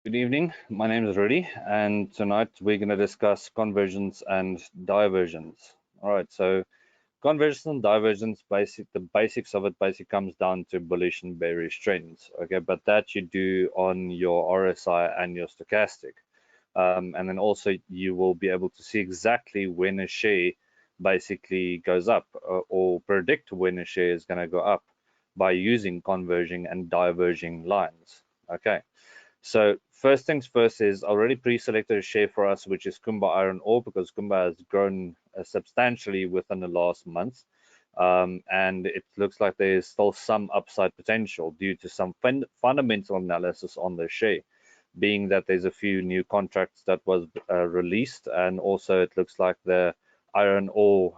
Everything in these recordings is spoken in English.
Good evening. My name is Rudi, and tonight we're going to discuss convergence and divergence. All right, so convergence and divergence, the basics of it basically comes down to bullish and bearish trends. Okay, but that you do on your RSI and your stochastic. And then also you will be able to see exactly when a share basically goes up or predict when a share is going to go up by using converging and diverging lines. Okay. So first things first is already pre-selected a share for us, which is Kumba Iron Ore, because Kumba has grown substantially within the last month. And it looks like there is still some upside potential due to some fundamental analysis on the share, being that there's a few new contracts that was released, and also it looks like the iron ore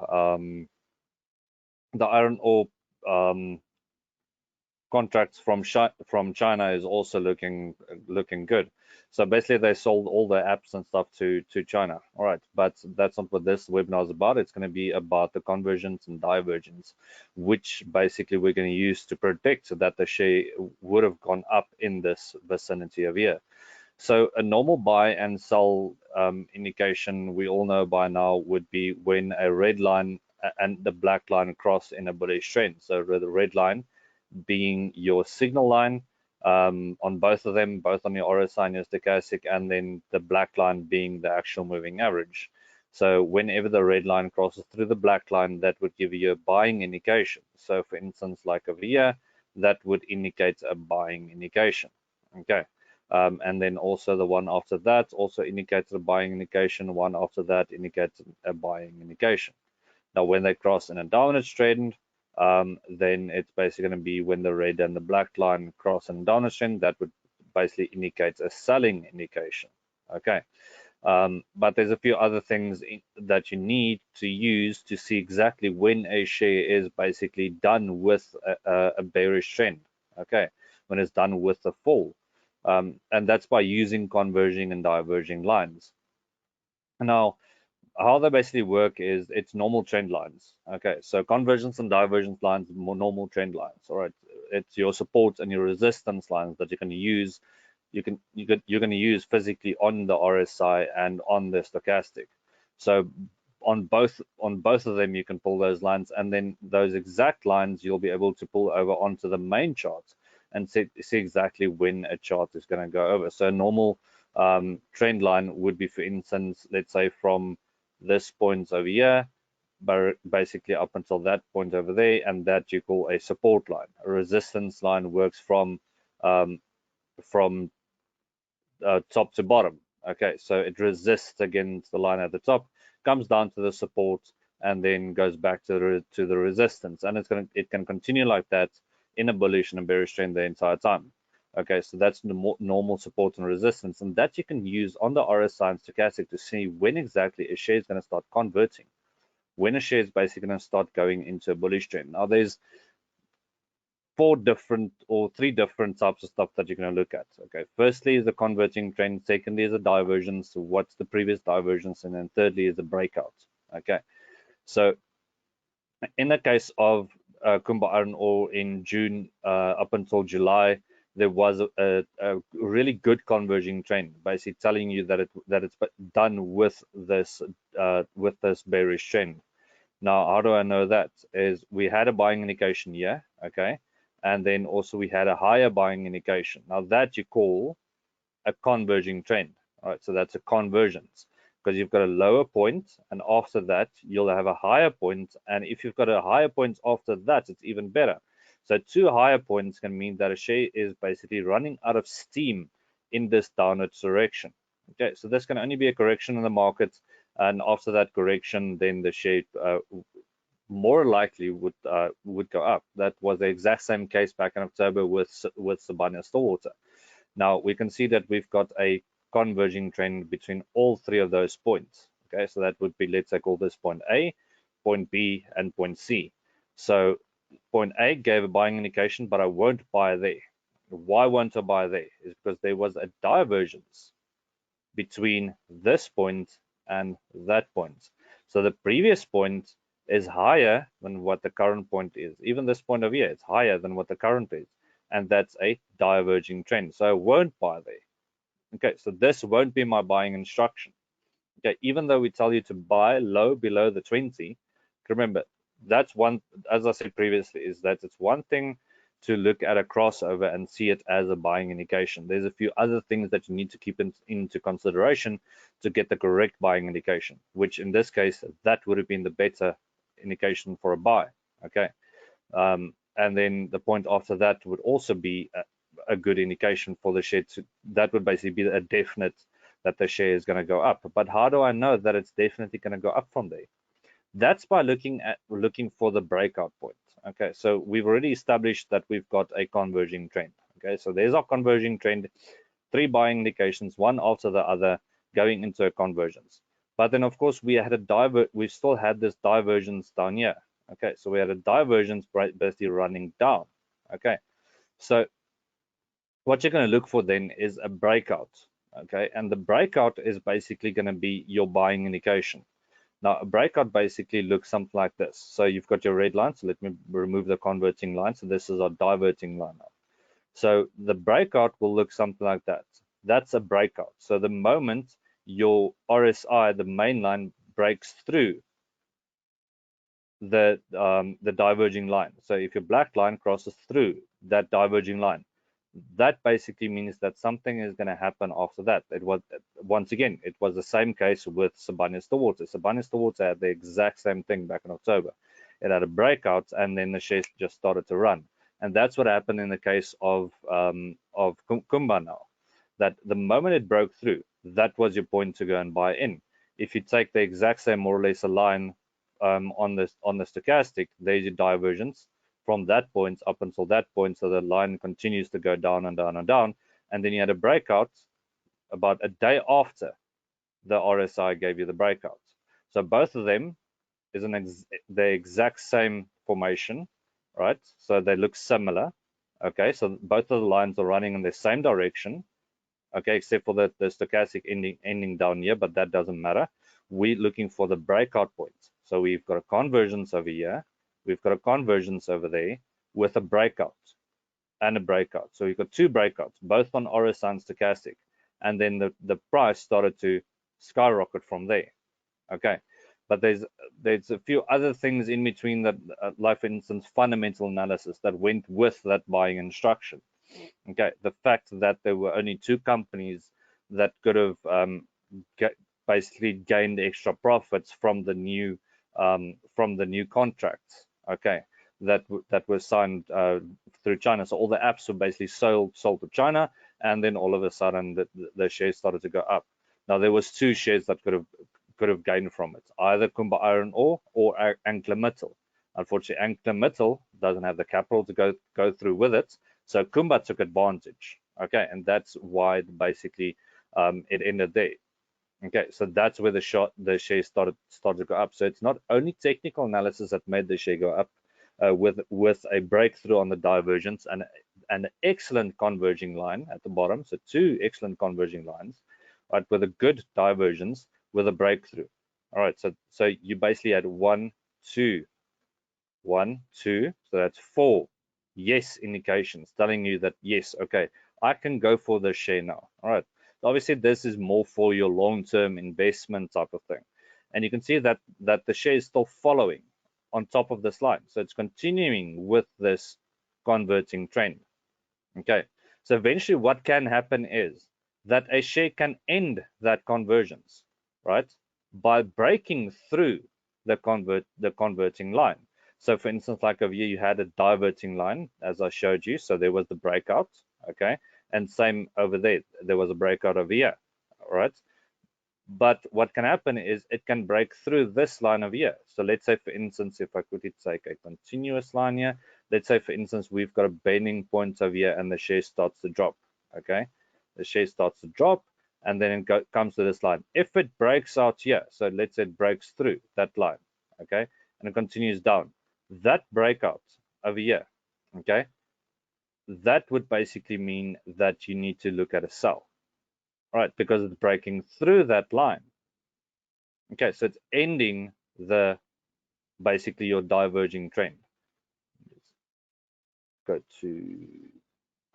contracts from China is also looking good. So basically, they sold all their apps and stuff to China. All right, but that's not what this webinar is about. It's going to be about the convergence and divergence, which basically we're going to use to predict that the share would have gone up in this vicinity of here. So a normal buy and sell indication we all know by now would be when a red line and the black line cross in a bullish trend. So the red line being your signal line on both of them, both on your RSI and your stochastic, and then the black line being the actual moving average. So whenever the red line crosses through the black line, that would give you a buying indication. So for instance, like over here, that would indicate a buying indication. Okay. And then also the one after that also indicates a buying indication. One after that indicates a buying indication. Now, when they cross in a downward trend, then it's basically going to be when the red and the black line cross in a downward trend, that would basically indicate a selling indication. Okay. But there's a few other things that you need to use to see exactly when a share is basically done with a bearish trend. Okay. When it's done with a fall. And that's by using converging and diverging lines. Now, how they basically work is it's normal trend lines. Okay, so convergence and divergence lines, more normal trend lines. All right, it's your support and your resistance lines that you can use. You're going to use physically on the RSI and on the stochastic. So on both of them, you can pull those lines, and then those exact lines you'll be able to pull over onto the main chart and see exactly when a chart is going to go over. So a normal trend line would be, for instance, let's say from this point over here, but basically up until that point over there, and that you call a support line. A resistance line works from top to bottom. Okay, so it resists against the line at the top, comes down to the support, and then goes back to the resistance, and it can continue like that in a bullish and a bearish trend the entire time. Okay, so that's the normal support and resistance, and that you can use on the RSI and stochastic to see when exactly a share is going to start converting, when a share is basically going to start going into a bullish trend. Now, there's three different types of stuff that you're going to look at. Okay, firstly is the converting trend, secondly is a divergence, what's the previous divergence, and then thirdly is the breakout. Okay, so in the case of Kumba Iron Ore in June up until July, there was a really good converging trend, basically telling you that it's done with this bearish trend. Now, how do I know that? Is we had a buying indication here, okay, and then also we had a higher buying indication. Now that you call a converging trend. All right, so that's a convergence, because you've got a lower point, and after that you'll have a higher point, and if you've got a higher point after that, it's even better. So two higher points can mean that a share is basically running out of steam in this downward direction. Okay, so this can only be a correction in the market, and after that correction, then the share more likely would go up. That was the exact same case back in October with Sibanye-Stillwater. Now we can see that we've got a converging trend between all three of those points. Okay, so that would be, let's say, call this point A, point B, and point C. So point A gave a buying indication, but I won't buy there. Why won't I buy there? Is because there was a divergence between this point and that point. So the previous point is higher than what the current point is. Even this point over here, it's higher than what the current is. And that's a diverging trend. So I won't buy there. Okay, so this won't be my buying instruction. Okay, even though we tell you to buy low below the 20, remember, that's one, as I said previously, is that it's one thing to look at a crossover and see it as a buying indication. There's a few other things that you need to keep into consideration to get the correct buying indication, which in this case, that would have been the better indication for a buy. Okay. And then the point after that would also be a good indication for the share that would basically be a definite that the share is going to go up. But how do I know that it's definitely going to go up from there? That's by looking for the breakout point. Okay, so we've already established that we've got a converging trend. Okay, so there's our converging trend, 3 buying indications, one after the other, going into a convergence. But then of course we still had this divergence down here. Okay, so we had a divergence basically running down. Okay, so what you're going to look for then is a breakout. Okay, and the breakout is basically going to be your buying indication. Now, a breakout basically looks something like this. So you've got your red line. So let me remove the converting line. So this is our diverging line now. So the breakout will look something like that. That's a breakout. So the moment your RSI, the main line, breaks through the diverging line. So if your black line crosses through that diverging line, that basically means that something is going to happen after that. It was, once again, it was the same case with Sibanye-Stillwater. Sibanye-Stillwater had the exact same thing back in October. It had a breakout, and then the shares just started to run. And that's what happened in the case of Kumba now. That the moment it broke through, that was your point to go and buy in. If you take the exact same, more or less, a line on the stochastic, there's your divergence from that point up until that point, so the line continues to go down and down and down, and then you had a breakout about a day after the RSI gave you the breakout. So both of them is the exact same formation, right? So they look similar. Okay, so both of the lines are running in the same direction. Okay, except for the stochastic ending down here, but that doesn't matter. We're looking for the breakout points. So we've got a convergence over here. We've got a convergence over there with a breakout and a breakout. So we've got 2 breakouts, both on RSI and stochastic. And then the price started to skyrocket from there. Okay, but there's a few other things in between that, like for instance, fundamental analysis that went with that buying instruction. Okay, the fact that there were only 2 companies that could have basically gained extra profits from the new contracts. Okay, that were signed through China. So all the apps were basically sold to China, and then all of a sudden the shares started to go up. Now there was 2 shares that could have gained from it, either Kumba Iron Ore or ArcelorMittal. Unfortunately, ArcelorMittal doesn't have the capital to go through with it, so Kumba took advantage. Okay, and that's why basically it ended there. Okay, so that's where the share started to go up. So it's not only technical analysis that made the share go up, with a breakthrough on the divergence and an excellent converging line at the bottom. So 2 excellent converging lines, right, with a good divergence with a breakthrough. All right, so you basically had 1, 2, 1, 2, so that's 4 yes indications telling you that yes, okay, I can go for the share now. All right. Obviously, this is more for your long-term investment type of thing. And you can see that the share is still following on top of this line. So it's continuing with this converting trend. Okay. So eventually what can happen is that a share can end that convergence, right, by breaking through the converting line. So for instance, like over here, you had a diverting line, as I showed you. So there was the breakout, okay, and same over there, there was a breakout over here, all right. But what can happen is it can break through this line over here. So let's say, for instance, if I could take a continuous line here, let's say, for instance, we've got a bending point over here and the share starts to drop, okay. The share starts to drop, and then it comes to this line. If it breaks out here, so let's say it breaks through that line, okay, and it continues down, that breakout over here, okay, that would basically mean that you need to look at a sell, right, because it's breaking through that line. Okay, so it's ending basically your diverging trend. Let's go to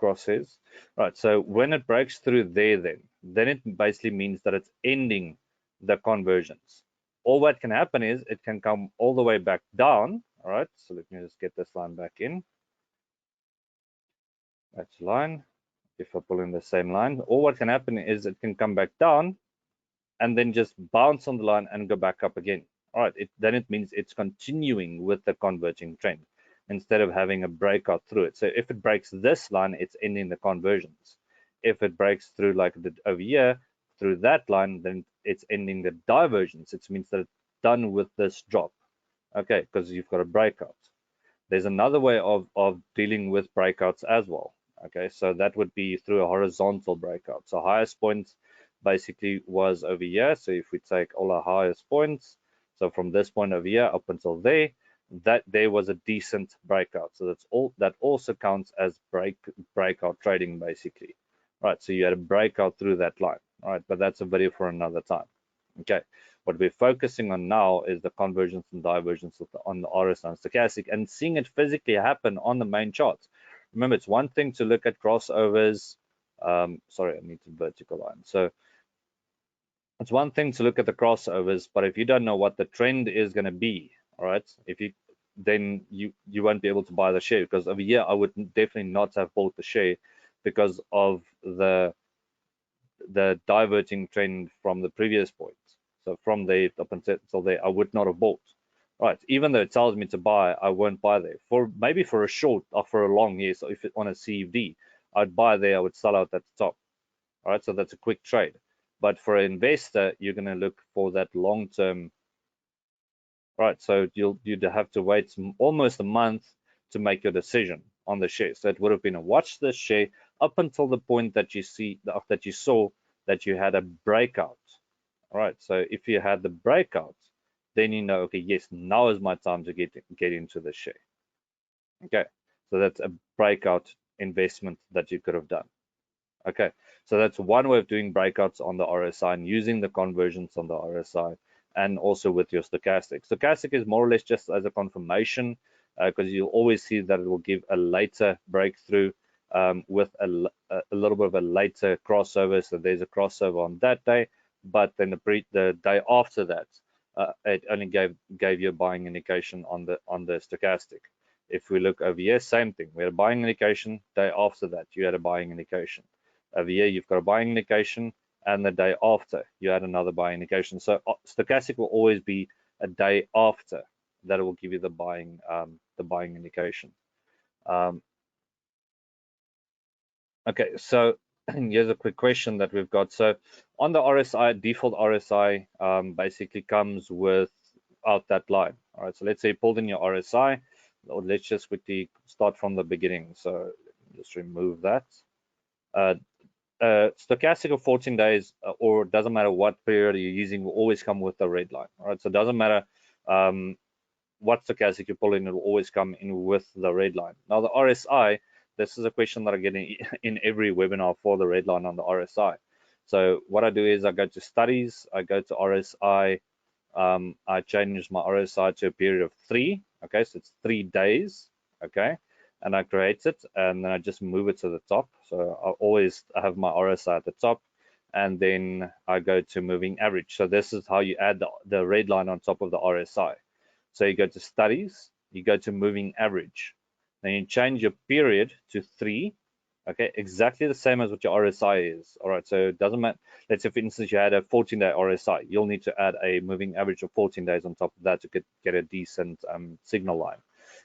crosshairs. Right, so when it breaks through there, then it basically means that it's ending the convergence. All what can happen is it can come all the way back down. All right, so let me just get this line back in. That's line. If I pull in the same line, all what can happen is it can come back down and then just bounce on the line and go back up again. All right, then it means it's continuing with the converging trend instead of having a breakout through it. So if it breaks this line, it's ending the convergence. If it breaks through like over here, through that line, then it's ending the divergence. It means that it's done with this drop. Okay, because you've got a breakout. There's another way of dealing with breakouts as well. Okay, so that would be through a horizontal breakout. So highest point basically was over here. So if we take all our highest points, so from this point over here up until there, that there was a decent breakout. So that's all. That also counts as breakout trading basically. Right, so you had a breakout through that line. All right, but that's a video for another time. Okay, what we're focusing on now is the convergence and divergence on the RSI and stochastic and seeing it physically happen on the main charts. Remember, it's one thing to look at crossovers. Sorry, I need to vertical line. So it's one thing to look at the crossovers, but if you don't know what the trend is going to be, all right, then you won't be able to buy the share, because over here I would definitely not have bought the share because of the diverging trend from the previous point. So from there up until there, I would not have bought. Right, even though it tells me to buy, I won't buy there. For maybe for a short or for a long, yes. So if it on a CFD, I'd buy there, I would sell out at the top. All right, so that's a quick trade. But for an investor, you're going to look for that long term. Right, so you'd have to wait almost a month to make your decision on the share. So it would have been a watch this share up until the point that you saw that you had a breakout. All right, so if you had the breakout, then you know, okay, yes, now is my time to get into the share. Okay, so that's a breakout investment that you could have done. Okay, so that's one way of doing breakouts on the RSI and using the convergence on the RSI and also with your stochastic. Stochastic is more or less just as a confirmation, because you'll always see that it will give a later breakthrough with a little bit of a later crossover. So there's a crossover on that day, but then the day after that, it only gave you a buying indication on the stochastic. If we look over here, same thing. We had a buying indication. Day after that, you had a buying indication. Over here, you've got a buying indication, and the day after, you had another buying indication. So stochastic will always be a day after that it will give you the buying indication. Okay, so here's a quick question that we've got. So on the RSI, default RSI basically comes with out that line. All right, so let's say you pulled in your RSI, or let's just quickly start from the beginning. So just remove that. Stochastic of 14 days, or doesn't matter what period you're using, will always come with a red line. All right, so it doesn't matter what stochastic you pull in, it will always come in with the red line. Now the RSI, this is a question that I get in every webinar for the red line on the RSI. So what I do is I go to studies, I go to RSI, I change my RSI to a period of 3. Okay, so it's 3 days. Okay, and I create it, and then I just move it to the top. So I always have my RSI at the top, and then I go to moving average. So this is how you add the red line on top of the RSI. So you go to studies, you go to moving average, then you change your period to 3. Okay, exactly the same as what your RSI is. All right, so it doesn't matter. Let's say, for instance, you had a 14-day RSI. You'll need to add a moving average of 14 days on top of that to get a decent signal line.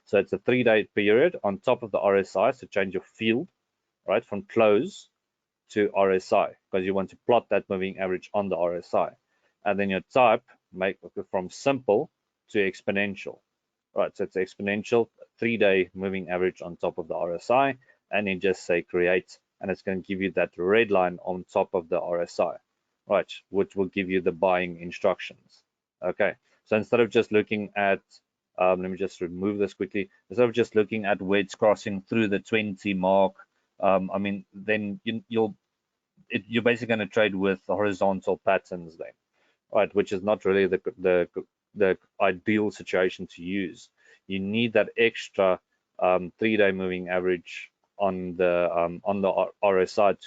So it's a 3-day period on top of the RSI. So change your field, right, from close to RSI, because you want to plot that moving average on the RSI. And then your type, make from simple to exponential. Right, so it's exponential, 3-day moving average on top of the RSI, and then just say create, and it's going to give you that red line on top of the RSI, right, which will give you the buying instructions. Okay, so instead of just looking at, let me just remove this quickly, instead of just looking at where it's crossing through the 20 mark, I mean, then you're basically going to trade with horizontal patterns then, right, which is not really the ideal situation to use. You need that extra 3-day moving average the RSI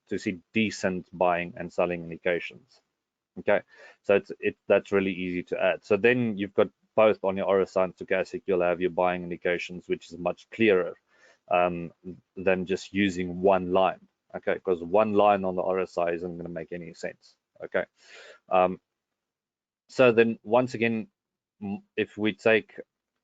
to see decent buying and selling indications. Okay, so that's really easy to add. So then you've got both on your RSI and Stochastic, you'll have your buying indications, which is much clearer than just using one line. Okay, because one line on the RSI isn't going to make any sense. Okay, so then once again, if we take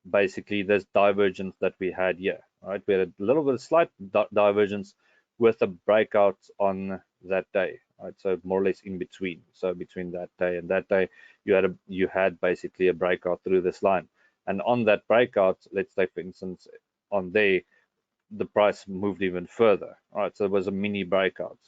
basically this divergence that we had here, right? We had a little bit of slight divergence with a breakout on that day, right? So more or less in between. So between that day and that day, you had basically a breakout through this line. And on that breakout, let's say for instance, on there, the price moved even further. All right, so it was a mini breakout.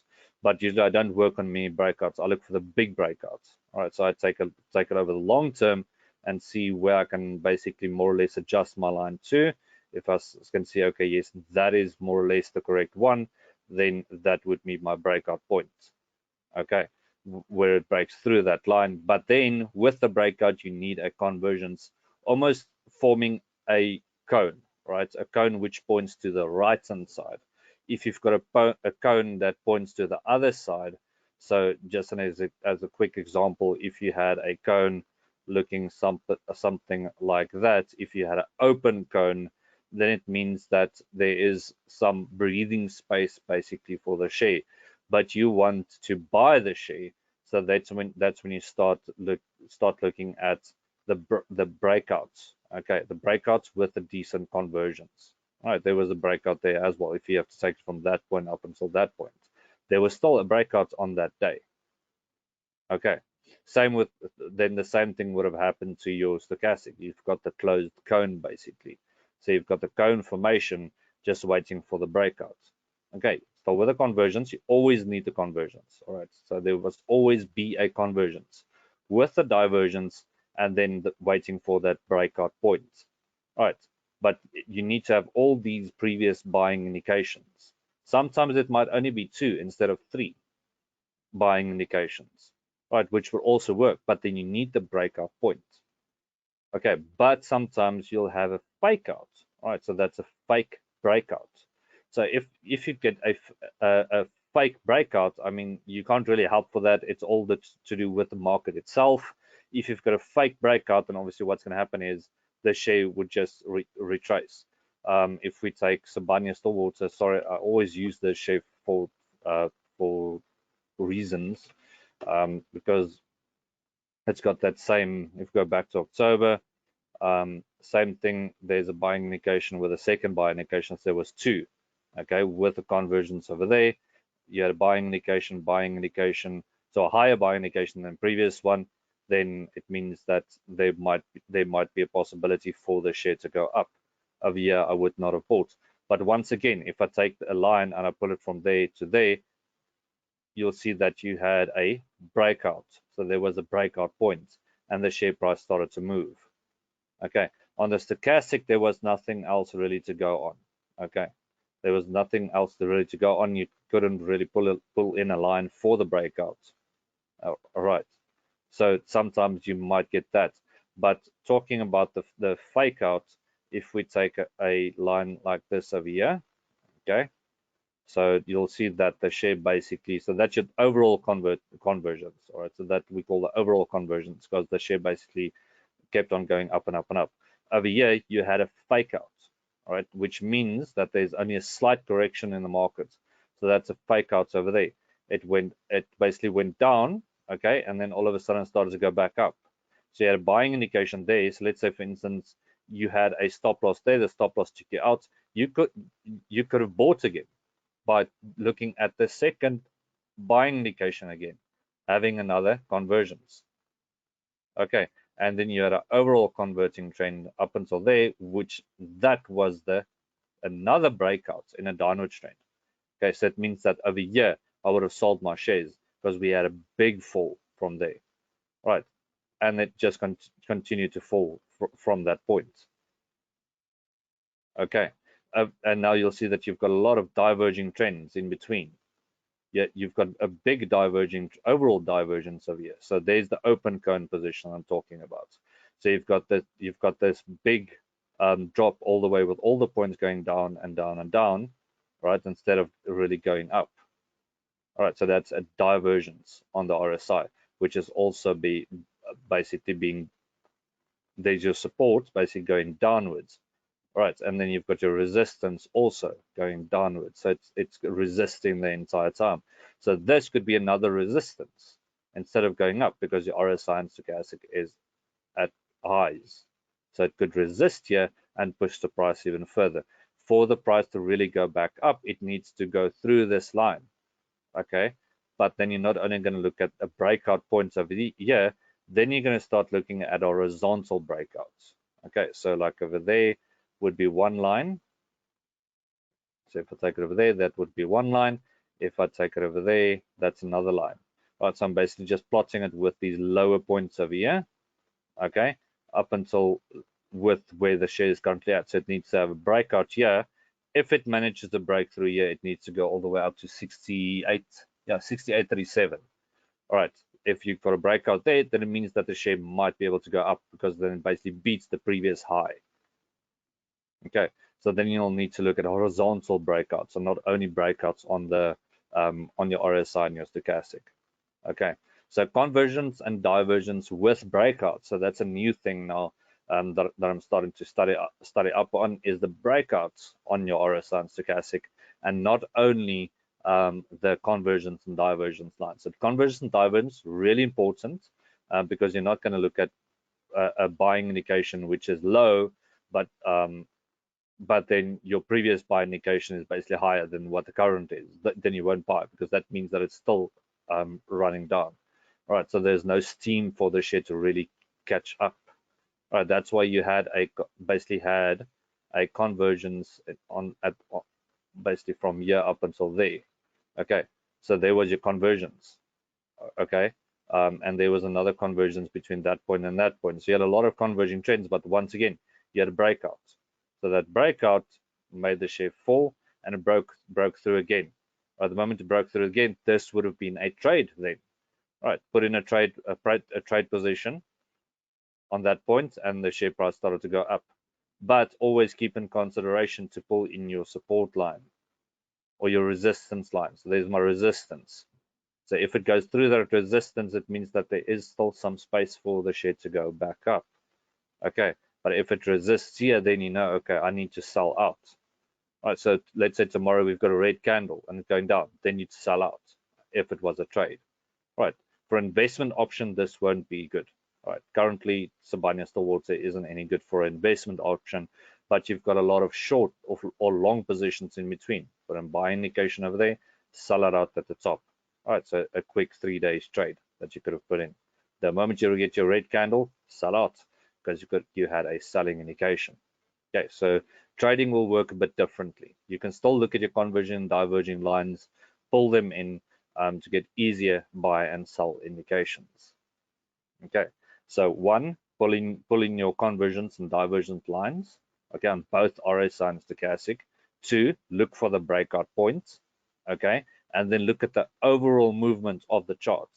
But usually I don't work on mini breakouts. I look for the big breakouts. All right, so I take it over the long term and see where I can basically more or less adjust my line to. If I can see, okay, yes, that is more or less the correct one, then that would meet my breakout point. Okay, where it breaks through that line. But then with the breakout, you need a convergence, almost forming a cone, right? A cone which points to the right hand side. If you've got a cone that points to the other side, so just as a quick example, if you had a cone looking something like that, if you had an open cone, then it means that there is some breathing space basically for the share, but you want to buy the share, so that's when you start looking at the breakouts. Okay, the breakouts with the decent conversions. All right, there was a breakout there as well. If you have to take it from that point up until that point, there was still a breakout on that day. Okay, same with then the same thing would have happened to your stochastic. You've got the closed cone basically. So you've got the cone formation just waiting for the breakout. Okay, so with the convergence, you always need the convergence. All right, so there must always be a convergence with the divergence and then waiting for that breakout point. All right, but you need to have all these previous buying indications. Sometimes it might only be 2 instead of 3 buying indications, right, which will also work, but then you need the breakout point. Okay, but sometimes you'll have a fake out, right? So that's a fake breakout. So if you get a fake breakout, I mean, you can't really help for that. It's all to do with the market itself. If you've got a fake breakout, then obviously what's going to happen is the share would just retrace. If we take Sibanye Stillwater, sorry, I always use the share for reasons, because it's got that same, if we go back to October, same thing, there's a buying indication with a second buying indication, so there was 2. Okay, with the convergence over there, you had a buying indication, so a higher buying indication than previous one, then it means that there might be a possibility for the share to go up. Over here, I would not have bought. But once again, if I take a line and I pull it from there to there, you'll see that you had a breakout. So there was a breakout point and the share price started to move. Okay, on the stochastic, there was nothing else really to go on. Okay, there was nothing else really to go on. You couldn't really pull in a line for the breakout. All right, so sometimes you might get that. But talking about the fake out, if we take a line like this over here, okay, so you'll see that the share basically, so that's your overall conversions, all right, so that we call the overall conversions, because the share basically kept on going up and up and up. Over here, you had a fake out, all right, which means that there's only a slight correction in the market. So that's a fake out over there. It basically went down, okay, and then all of a sudden started to go back up. So you had a buying indication there. So let's say, for instance, you had a stop loss there. The stop loss took you out. You could have bought again by looking at the second buying indication again, having another convergence. Okay, and then you had an overall converting trend up until there, which that was another breakout in a downward trend. Okay, so it means that over here I would have sold my shares because we had a big fall from there, right? And it just continued to fall from that point. Okay, and now you'll see that you've got a lot of diverging trends in between. Yet you've got a big overall divergence over here. So there's the open cone position I'm talking about. So you've got this big drop all the way with all the points going down and down and down, right, instead of really going up. All right, so that's a divergence on the RSI, which is also basically being, there's your support basically going downwards. All right, and then you've got your resistance also going downwards. So it's resisting the entire time. So this could be another resistance instead of going up, because your RSI and stochastic is at highs. So it could resist here and push the price even further. For the price to really go back up, it needs to go through this line. Okay, but then you're not only going to look at a breakout points over here, then you're going to start looking at horizontal breakouts. Okay, so like over there would be one line. So if I take it over there, that would be one line. If I take it over there, that's another line. Right, so I'm basically just plotting it with these lower points over here. Okay, up until with where the share is currently at. So it needs to have a breakout here. If it manages to break through here, it needs to go all the way up to 68, yeah, 68.37. All right, if you've got a breakout there, then it means that the share might be able to go up, because then it basically beats the previous high. Okay, so then you'll need to look at horizontal breakouts, and not only breakouts on the on your RSI and your stochastic. Okay, so convergence and divergence with breakouts. So that's a new thing now that I'm starting to study up on, is the breakouts on your RSI and stochastic, and not only the convergence and divergence lines. So convergence and divergence really important, because you're not going to look at a buying indication which is low, but then your previous buy indication is basically higher than what the current is. Then you won't buy, because that means that it's still running down. All right, so there's no steam for the share to really catch up. All right, that's why you had basically had a convergence basically from here up until there. Okay, so there was your convergence. Okay, and there was another convergence between that point and that point. So you had a lot of converging trends, but once again, you had a breakout. So that breakout made the share fall, and it broke through again. At the moment it broke through again, this would have been a trade then. All right, put in a trade position on that point, and the share price started to go up. But always keep in consideration to pull in your support line or your resistance line. So there's my resistance. So if it goes through that resistance, it means that there is still some space for the share to go back up. Okay, but if it resists here, then you know, okay, I need to sell out. All right, so let's say tomorrow we've got a red candle and it's going down, then you sell out if it was a trade. All right, for investment option, this won't be good. All right, currently Sibanye-Stillwater isn't any good for an investment option, but you've got a lot of short or long positions in between. Put a buy indication over there, sell it out at the top. All right, so a quick 3 days trade that you could have put in. The moment you get your red candle, sell out, because you had a selling indication. Okay, so trading will work a bit differently. You can still look at your converging and diverging lines, pull them in to get easier buy and sell indications. Okay, so one, pulling your convergence and divergence lines, okay, on both RSI and stochastic. Two, look for the breakout points, okay, and then look at the overall movement of the chart.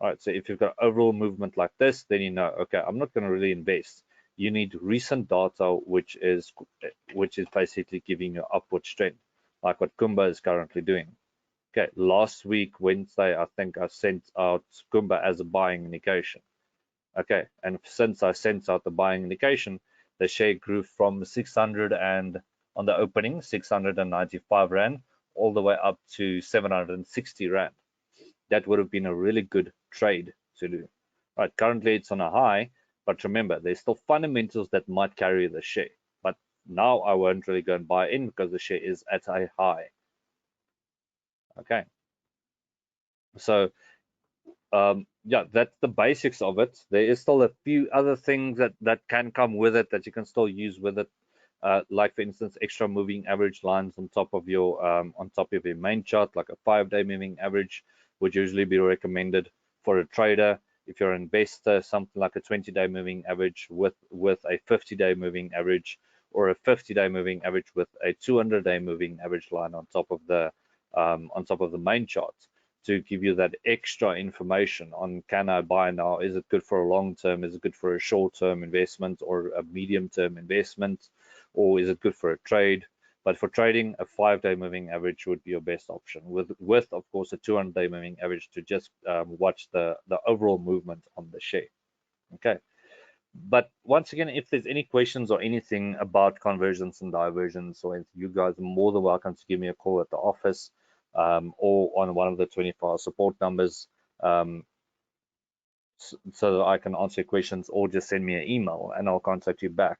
All right, so if you've got overall movement like this, then you know, okay, I'm not going to really invest. You need recent data, which is basically giving you upward trend, like what Kumba is currently doing. Okay, last week, Wednesday, I think I sent out Kumba as a buying indication. Okay, and since I sent out the buying indication, the share grew from 600 and on the opening, 695 Rand, all the way up to 760 Rand. That would have been a really good trade to do. Right, currently it's on a high, but remember, there's still fundamentals that might carry the share. But now I won't really go and buy in because the share is at a high. Okay, so yeah, that's the basics of it. There is still a few other things that can come with it that you can still use with it, like for instance, extra moving average lines on top of your main chart, like a 5-day moving average would usually be recommended for a trader. If you're an investor, something like a 20-day moving average with a 50-day moving average, or a 50-day moving average with a 200-day moving average line on top of the main chart, to give you that extra information on, can I buy now? Is it good for a long term? Is it good for a short term investment or a medium term investment? Or is it good for a trade? But for trading, a 5-day moving average would be your best option, with of course a 200-day moving average to just watch the overall movement on the share. Okay. But once again, if there's any questions or anything about convergence and divergence, or anything, you guys are more than welcome to give me a call at the office, or on one of the 24-hour support numbers, so that I can answer your questions, or just send me an email and I'll contact you back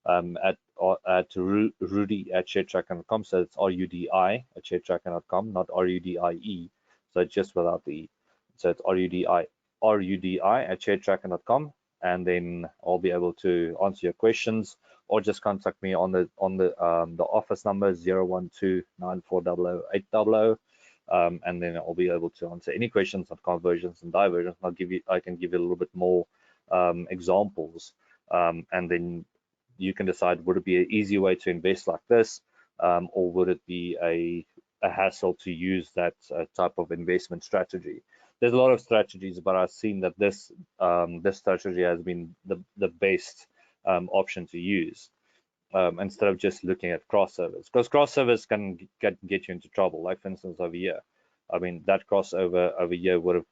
at Rudi@sharetrackin.com. So it's RUDI@sharetrackin.com, not RUDIE. So it's just without the E. So it's RUDI@sharetrackin.com, and then I'll be able to answer your questions, or just contact me on the office number 012-9400-800. And then I'll be able to answer any questions on convergence and divergence. I can give you a little bit more examples, and then you can decide, would it be an easy way to invest like this, or would it be a hassle to use that type of investment strategy. There's a lot of strategies, but I've seen that this strategy has been the best option to use. Instead of just looking at crossovers, because crossovers can get you into trouble. Like for instance, over here, I mean, that crossover over here would have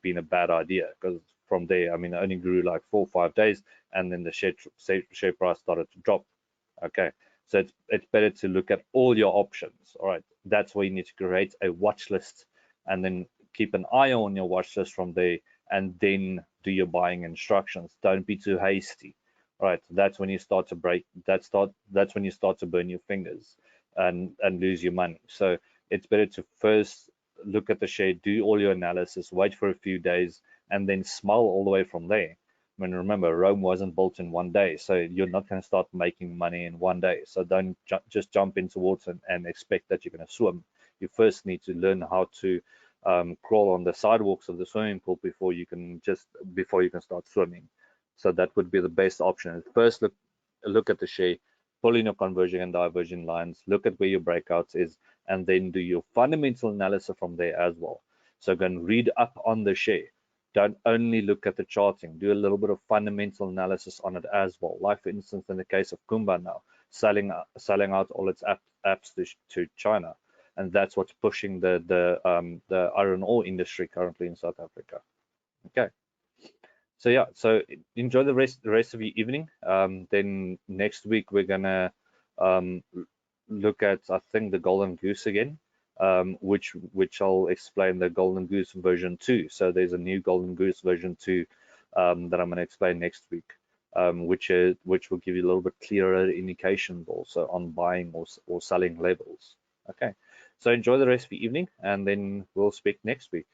been a bad idea, because from there, I mean, it only grew like 4 or 5 days, and then the share price started to drop. Okay, so it's better to look at all your options. All right, that's why you need to create a watch list, and then keep an eye on your watch list from there, and then do your buying instructions. Don't be too hasty. Right, that's when you start to that's when you start to burn your fingers and lose your money. So it's better to first look at the share, do all your analysis, wait for a few days, and then smile all the way from there. I mean, remember, Rome wasn't built in one day, so you're not going to start making money in one day. So don't just jump into water and expect that you're going to swim. You first need to learn how to crawl on the sidewalks of the swimming pool before you can start swimming. So that would be the best option. First, look at the share, pull in your converging and diverging lines, look at where your breakouts is, and then do your fundamental analysis from there as well. So go and read up on the share. Don't only look at the charting. Do a little bit of fundamental analysis on it as well. Like for instance, in the case of Kumba now, selling out all its apps to China, and that's what's pushing the iron ore industry currently in South Africa. Okay. So yeah, so enjoy the rest of your evening. Then next week we're gonna look at, I think, the Golden Goose again, which I'll explain the Golden Goose version 2. So there's a new Golden Goose version 2 that I'm gonna explain next week, which will give you a little bit clearer indications also on buying or selling levels. Okay, so enjoy the rest of your evening, and then we'll speak next week.